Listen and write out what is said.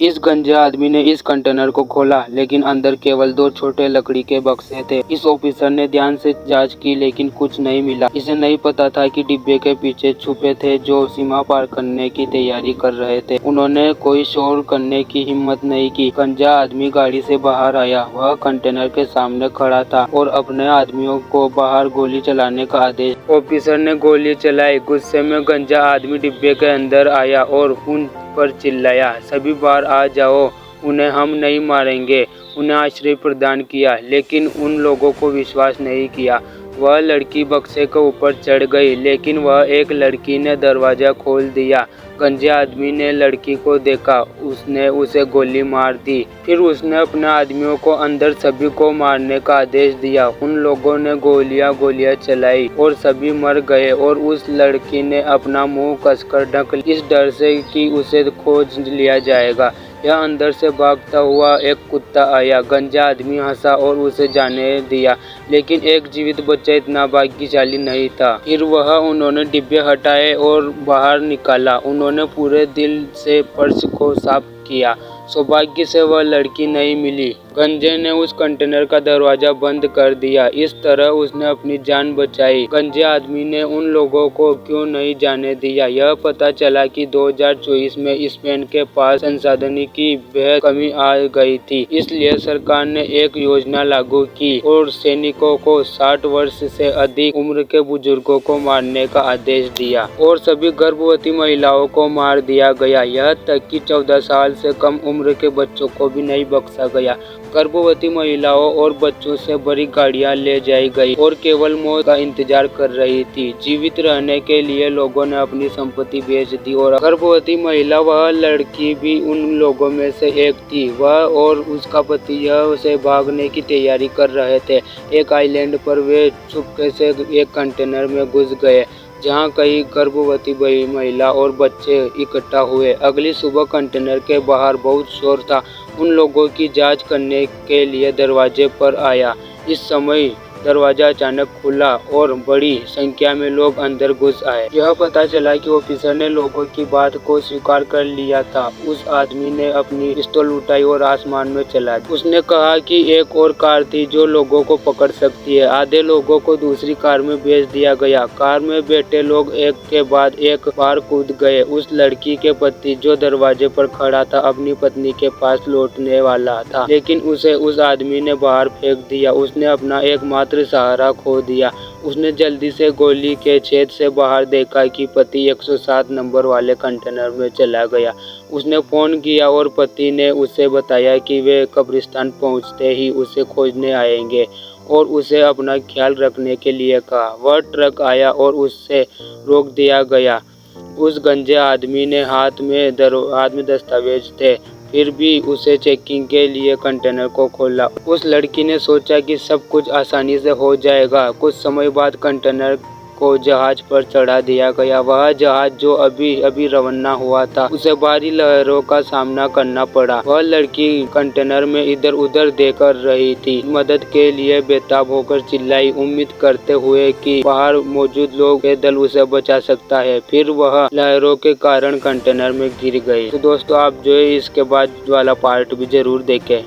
इस गंजे आदमी ने इस कंटेनर को खोला, लेकिन अंदर केवल 2 छोटे लकड़ी के बक्से थे। इस ऑफिसर ने ध्यान से जांच की, लेकिन कुछ नहीं मिला। इसे नहीं पता था कि डिब्बे के पीछे छुपे थे जो सीमा पार करने की तैयारी कर रहे थे। उन्होंने कोई शोर करने की हिम्मत नहीं की। गंजा आदमी गाड़ी से बाहर आया। वह कंटेनर के सामने खड़ा था और अपने आदमियों को बाहर गोली चलाने का आदेश। ऑफिसर ने गोली चलाई। गुस्से में गंजा आदमी डिब्बे के अंदर आया और उन पर चिल्लाया, सभी बाहर आ जाओ, उन्हें हम नहीं मारेंगे। उन्हें आश्रय प्रदान किया, लेकिन उन लोगों को विश्वास नहीं किया। वह लड़की बक्से के ऊपर चढ़ गई, लेकिन वह एक लड़की ने दरवाजा खोल दिया। गंजे आदमी ने लड़की को देखा, उसने उसे गोली मार दी। फिर उसने अपने आदमियों को अंदर सभी को मारने का आदेश दिया। उन लोगों ने गोलियां चलाई और सभी मर गए और उस लड़की ने अपना मुंह कसकर ढक लिया, इस डर से कि उसे खोज लिया जाएगा। यह अंदर से भागता हुआ एक कुत्ता आया। गंजा आदमी हंसा और उसे जाने दिया, लेकिन एक जीवित बच्चा इतना भाग्यशाली नहीं था। फिर उन्होंने डिब्बे हटाए और बाहर निकाला। उन्होंने पूरे दिल से फर्श को साफ किया। सौभाग्य से वह लड़की नहीं मिली। गंजे ने उस कंटेनर का दरवाजा बंद कर दिया। इस तरह उसने अपनी जान बचाई। गंजे आदमी ने उन लोगों को क्यों नहीं जाने दिया? यह पता चला कि 2024 में स्पेन के पास संसाधनों की बेहद कमी आ गई थी। इसलिए सरकार ने एक योजना लागू की और सैनिकों को 60 वर्ष से अधिक उम्र के बुजुर्गों को मारने का आदेश दिया और सभी गर्भवती महिलाओं को मार दिया गया। यह तक कि 14 साल से कम उम्र के बच्चों को भी नहीं बख्शा गया। गर्भवती महिलाओं और बच्चों से बड़ी गाड़ियां ले जाई गई और केवल मौत का इंतजार कर रही थी। जीवित रहने के लिए लोगों ने अपनी संपत्ति बेच दी और गर्भवती महिला, वह लड़की भी उन लोगों में से एक थी। वह और उसका पति यह से भागने की तैयारी कर रहे थे। एक आइलैंड पर वे चुपके से एक कंटेनर में घुस गए, जहां कई गर्भवती महिला और बच्चे इकट्ठा हुए। अगली सुबह कंटेनर के बाहर बहुत शोर था। उन लोगों की जांच करने के लिए दरवाजे पर आया। इस समय दरवाजा अचानक खुला और बड़ी संख्या में लोग अंदर घुस आए। यह पता चला कि ऑफिसर ने लोगों की बात को स्वीकार कर लिया था। उस आदमी ने अपनी पिस्तौल उठाई और आसमान में चला दिया। उसने कहा कि एक और कार थी जो लोगों को पकड़ सकती है। आधे लोगों को दूसरी कार में भेज दिया गया। कार में बैठे लोग एक के बाद एक बाहर कूद गए। उस लड़की के पति, जो दरवाजे पर खड़ा था, अपनी पत्नी के पास लौटने वाला था, लेकिन उसे उस आदमी ने बाहर फेंक दिया। उसने अपना एकमात्र सहारा खो दिया। उसने जल्दी से गोली के छेद से बाहर देखा कि पति 107 नंबर वाले कंटेनर में चला गया। उसने फोन किया और पति ने उसे बताया कि वे कब्रिस्तान पहुंचते ही उसे खोजने आएंगे और उसे अपना ख्याल रखने के लिए कहा। वह ट्रक आया और उससे रोक दिया गया। उस गंजे आदमी ने हाथ में दस्तावेज थे, फिर भी उसे चेकिंग के लिए कंटेनर को खोला। उस लड़की ने सोचा कि सब कुछ आसानी से हो जाएगा। कुछ समय बाद कंटेनर को जहाज पर चढ़ा दिया गया। वह जहाज जो अभी रवाना हुआ था, उसे भारी लहरों का सामना करना पड़ा। वह लड़की कंटेनर में इधर उधर देख रही थी, मदद के लिए बेताब होकर चिल्लाई, उम्मीद करते हुए कि बाहर मौजूद लोग के दल उसे बचा सकता है। फिर वह लहरों के कारण कंटेनर में गिर गई। तो दोस्तों, आप जो है इसके बाद वाला पार्ट भी जरूर देखें।